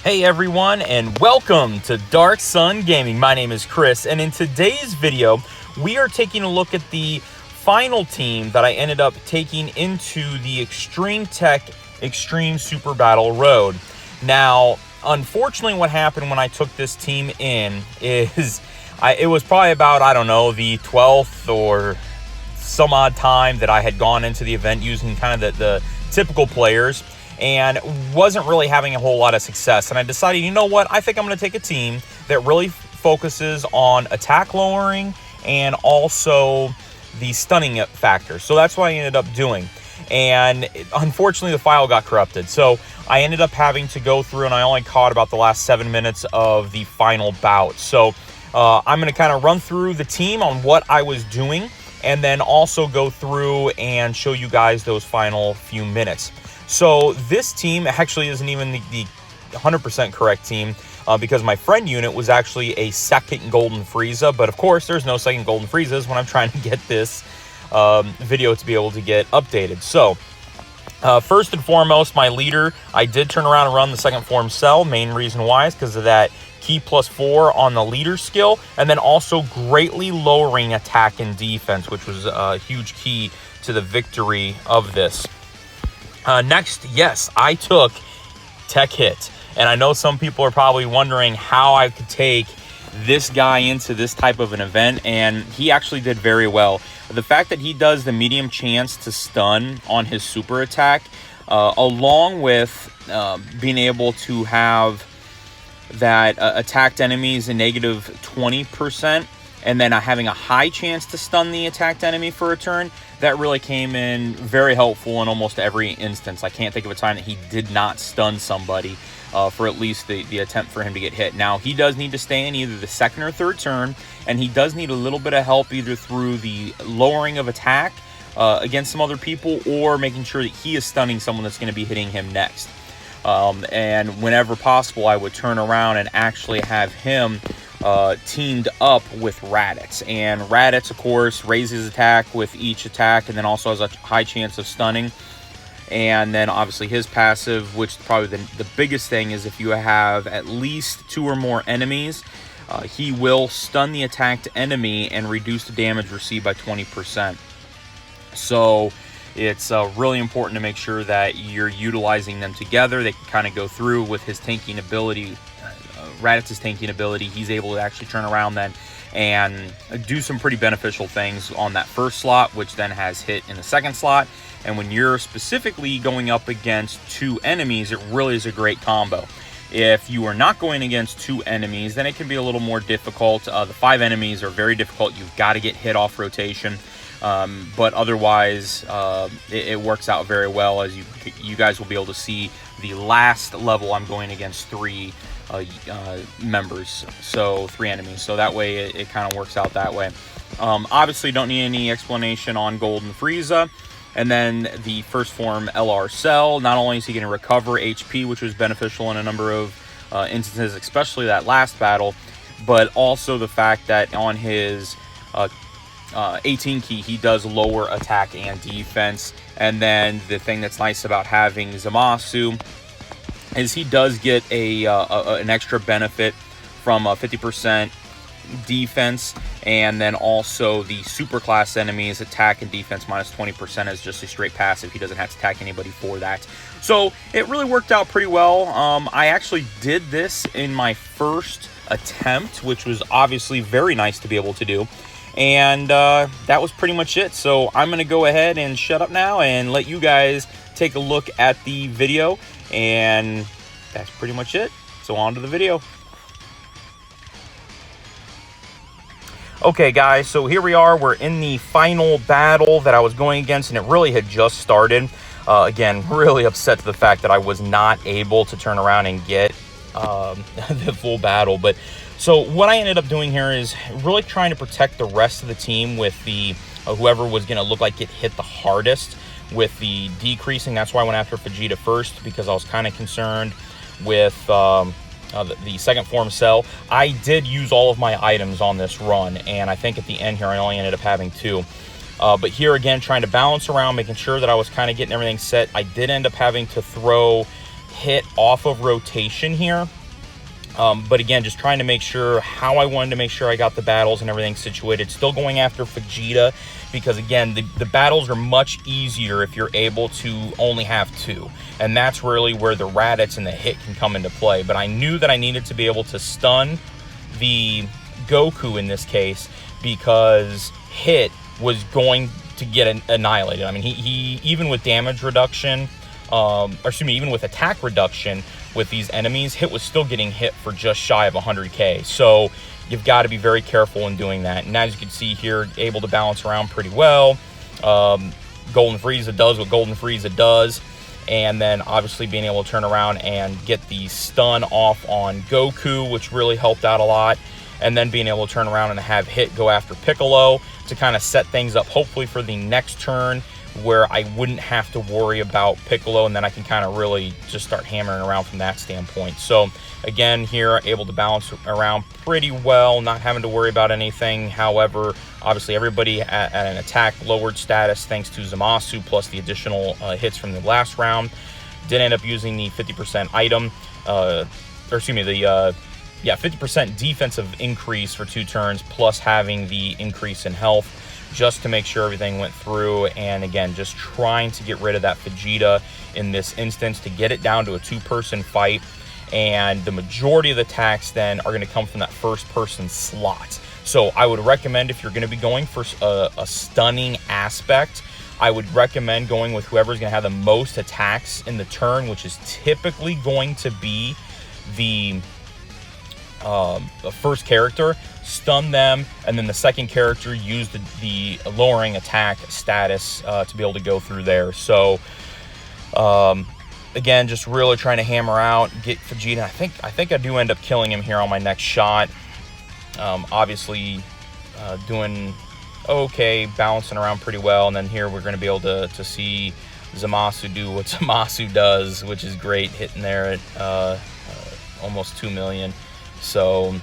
Hey everyone, and welcome to Darkson Gaming. My name is Chris, and in today's video, we are taking a look at the final team that I ended up taking into the Extreme Teq Extreme Super Battle Road. Now, unfortunately, what happened when I took this team in is it was probably about, I don't know, the 12th or some odd time that I had gone into the event using kind of the typical players, and wasn't really having a whole lot of success. And I decided, you know what, I think I'm going to take a team that really focuses on attack lowering and also the stunning factor. So that's what I ended up doing. And unfortunately, the file got corrupted. So I ended up having to go through, and I only caught about the last 7 minutes of the final bout. So I'm going to kind of run through the team on what I was doing, and then also go through and show you guys those final few minutes. So this team actually isn't even the 100% correct team because my friend unit was actually a second golden frieza, but of course there's no second golden friezas when I'm trying to get this video to be able to get updated. So first and foremost, my leader, I did turn around and run the second form cell. Main reason why is because of that key +4 on the leader skill, and then also greatly lowering attack and defense, which was a huge key to the victory of this. Next, yes, I took Tech Hit, and I know some people are probably wondering how I could take this guy into this type of an event, and he actually did very well. The fact that he does the medium chance to stun on his super attack, along with being able to have that attacked enemies a negative 20%, and then having a high chance to stun the attacked enemy for a turn, that really came in very helpful in almost every instance. I can't think of a time that he did not stun somebody for at least the attempt for him to get hit. Now, he does need to stay in either the second or third turn, and he does need a little bit of help either through the lowering of attack against some other people, or making sure that he is stunning someone that's going to be hitting him next. And whenever possible, I would turn around and actually have him teamed up with Raditz. And Raditz, of course, raises attack with each attack, and then also has a high chance of stunning. And then obviously his passive, which probably the biggest thing is if you have at least 2 or more enemies, he will stun the attacked enemy and reduce the damage received by 20%. So it's really important to make sure that you're utilizing them together. They can kind of go through with his tanking ability, Raditz's tanking ability. He's able to actually turn around then and do some pretty beneficial things on that first slot, which then has hit in the second slot. And when you're specifically going up against 2 enemies, it really is a great combo. If you are not going against 2 enemies, then it can be a little more difficult. The 5 enemies are very difficult. You've got to get hit off rotation. But otherwise, it works out very well, as you guys will be able to see the last level I'm going against 3 members, so 3 enemies. So that way it kind of works out that way. Obviously, don't need any explanation on Golden Frieza. And then the first form LR Cell, not only is he going to recover HP, which was beneficial in a number of instances, especially that last battle, but also the fact that on his 18 key, he does lower attack and defense. And then the thing that's nice about having Zamasu is he does get an extra benefit from 50% defense, and then also the super class enemies attack and defense minus 20% is just a straight passive. He doesn't have to attack anybody for that. So it really worked out pretty well. I actually did this in my first attempt, which was obviously very nice to be able to do. And that was pretty much it. So I'm going to go ahead and shut up now and let you guys take a look at the video. And that's pretty much it. So on to the video. Okay, guys, so here we are. We're in the final battle that I was going against, and it really had just started. Again, really upset to the fact that I was not able to turn around and get the full battle. But so what I ended up doing here is really trying to protect the rest of the team with the whoever was going to look like get hit the hardest with the decreasing. That's why I went after Vegeta first, because I was kind of concerned with the second form cell. I did use all of my items on this run, and I think at the end here I only ended up having 2. But here again, trying to balance around, making sure that I was kind of getting everything set. I did end up having to throw hit off of rotation here But again, just trying to make sure how I wanted to make sure I got the battles and everything situated. Still going after Vegeta, because again, the battles are much easier if you're able to only have 2. And that's really where the Raditz and the hit can come into play. But I knew that I needed to be able to stun the Goku in this case, because hit was going to get annihilated. I mean, he even with damage reduction, or excuse me, even with attack reduction with these enemies, hit was still getting hit for just shy of 100k. So you've got to be very careful in doing that. And as you can see here, able to balance around pretty well. Golden Frieza does what Golden Frieza does. And then obviously being able to turn around and get the stun off on Goku, which really helped out a lot. And then being able to turn around and have hit go after Piccolo to kind of set things up, hopefully for the next turn, where I wouldn't have to worry about Piccolo, and then I can kind of really just start hammering around from that standpoint. So again, here able to balance around pretty well, not having to worry about anything. However, obviously everybody at an attack lowered status thanks to Zamasu, plus the additional hits from the last round. Did end up using the 50% item, or excuse me, the 50% defensive increase for 2 turns, plus having the increase in health, just to make sure everything went through. And again, just trying to get rid of that Vegeta in this instance to get it down to a 2-person fight. And the majority of the attacks then are going to come from that first-person slot. So I would recommend, if you're going to be going for a stunning aspect, I would recommend going with whoever's going to have the most attacks in the turn, which is typically going to be the first character. Stun them, and then the second character use the lowering attack status to be able to go through there. So again, just really trying to hammer out, get Vegeta. I think I do end up killing him here on my next shot. Obviously doing okay, bouncing around pretty well. And then here we're going to be able to see Zamasu do what Zamasu does, which is great, hitting there at almost 2 million. So,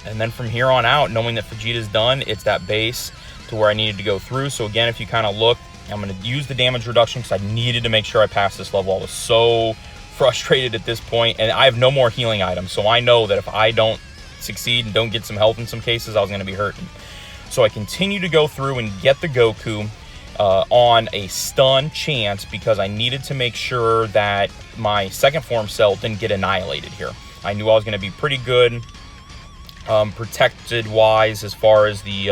and then from here on out, knowing that Vegeta's done, it's that base to where I needed to go through. So again, if you kind of look, I'm going to use the damage reduction because I needed to make sure I passed this level. I was so frustrated at this point, and I have no more healing items. So I know that if I don't succeed and don't get some health in some cases, I was going to be hurting. So I continue to go through and get the Goku on a stun chance, because I needed to make sure that my second form cell didn't get annihilated here. I knew I was going to be pretty good protected wise as far as the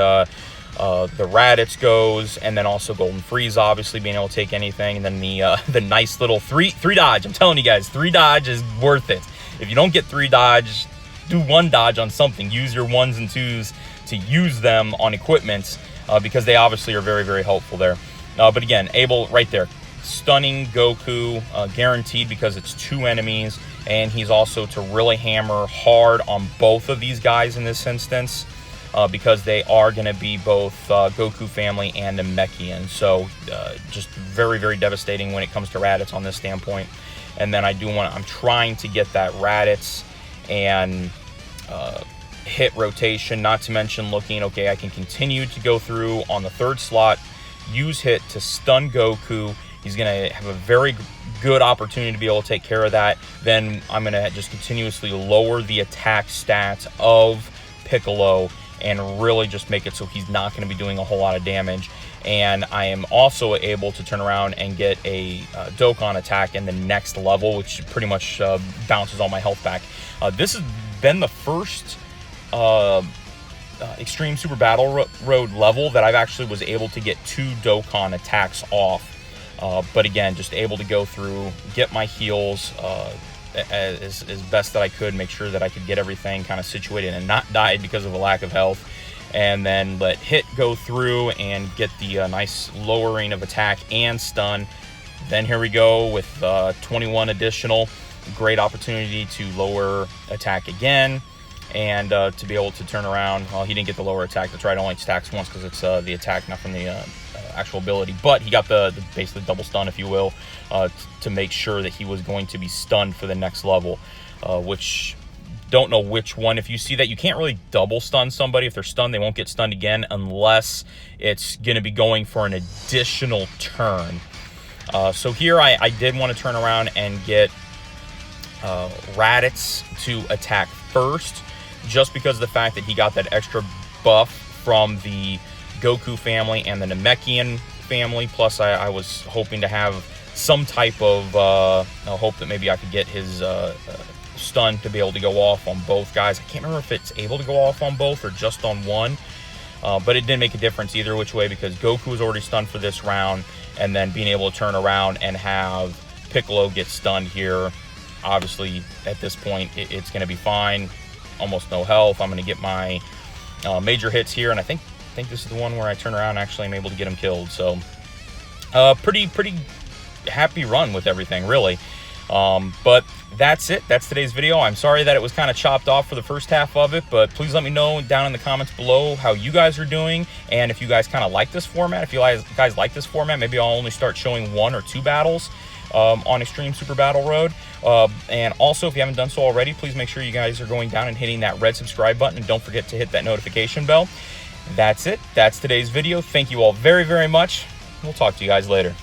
Raditz goes, and then also Golden Frieza obviously being able to take anything, and then the nice little three dodge. I'm telling you guys, 3 dodge is worth it. If you don't get 3 dodge, do 1 dodge on something. Use your 1s and 2s to use them on equipment, because they obviously are very, very helpful there. But again, able right there, stunning Goku, guaranteed, because it's 2 enemies, and he's also to really hammer hard on both of these guys in this instance, because they are going to be both Goku family and Namekian. So just very, very devastating when it comes to Raditz on this standpoint. And then I'm trying to get that Raditz and hit rotation, not to mention looking, okay, I can continue to go through on the 3rd slot, use hit to stun Goku. He's going to have a very good opportunity to be able to take care of that. Then I'm going to just continuously lower the attack stats of Piccolo and really just make it so he's not going to be doing a whole lot of damage. And I am also able to turn around and get a Dokkan attack in the next level, which pretty much bounces all my health back. This has been the first Extreme Super Battle Road level that I've actually was able to get 2 Dokkan attacks off. But again, just able to go through, get my heals as best that I could, make sure that I could get everything kind of situated and not die because of a lack of health. And then let hit go through and get the nice lowering of attack and stun. Then here we go with 21 additional. Great opportunity to lower attack again, and to be able to turn around. Well, he didn't get the lower attack. That's right, it only stacks once because it's the attack, not from the actual ability. But he got the basically double stun, if you will, to make sure that he was going to be stunned for the next level, which don't know which one. If you see that, you can't really double stun somebody. If they're stunned, they won't get stunned again unless it's going to be going for an additional turn. So here I did want to turn around and get Raditz to attack first, just because of the fact that he got that extra buff from the Goku family and the Namekian family. Plus, I was hoping to have some type of hope that maybe I could get his stun to be able to go off on both guys. I can't remember if it's able to go off on both or just on one, but it didn't make a difference either which way, because Goku was already stunned for this round, and then being able to turn around and have Piccolo get stunned here, obviously at this point it's going to be fine. Almost no health. I'm going to get my major hits here, and I think this is the one where I turn around and actually am able to get him killed. So pretty happy run with everything, really. But that's it. That's today's video. I'm sorry that it was kind of chopped off for the first half of it, but please let me know down in the comments below how you guys are doing, and if you guys kind of like this format. If you guys like this format, maybe I'll only start showing 1 or 2 battles on Extreme Super Battle Road. And also, if you haven't done so already, please make sure you guys are going down and hitting that red subscribe button, and don't forget to hit that notification bell. That's it. That's today's video. Thank you all very, very much. We'll talk to you guys later.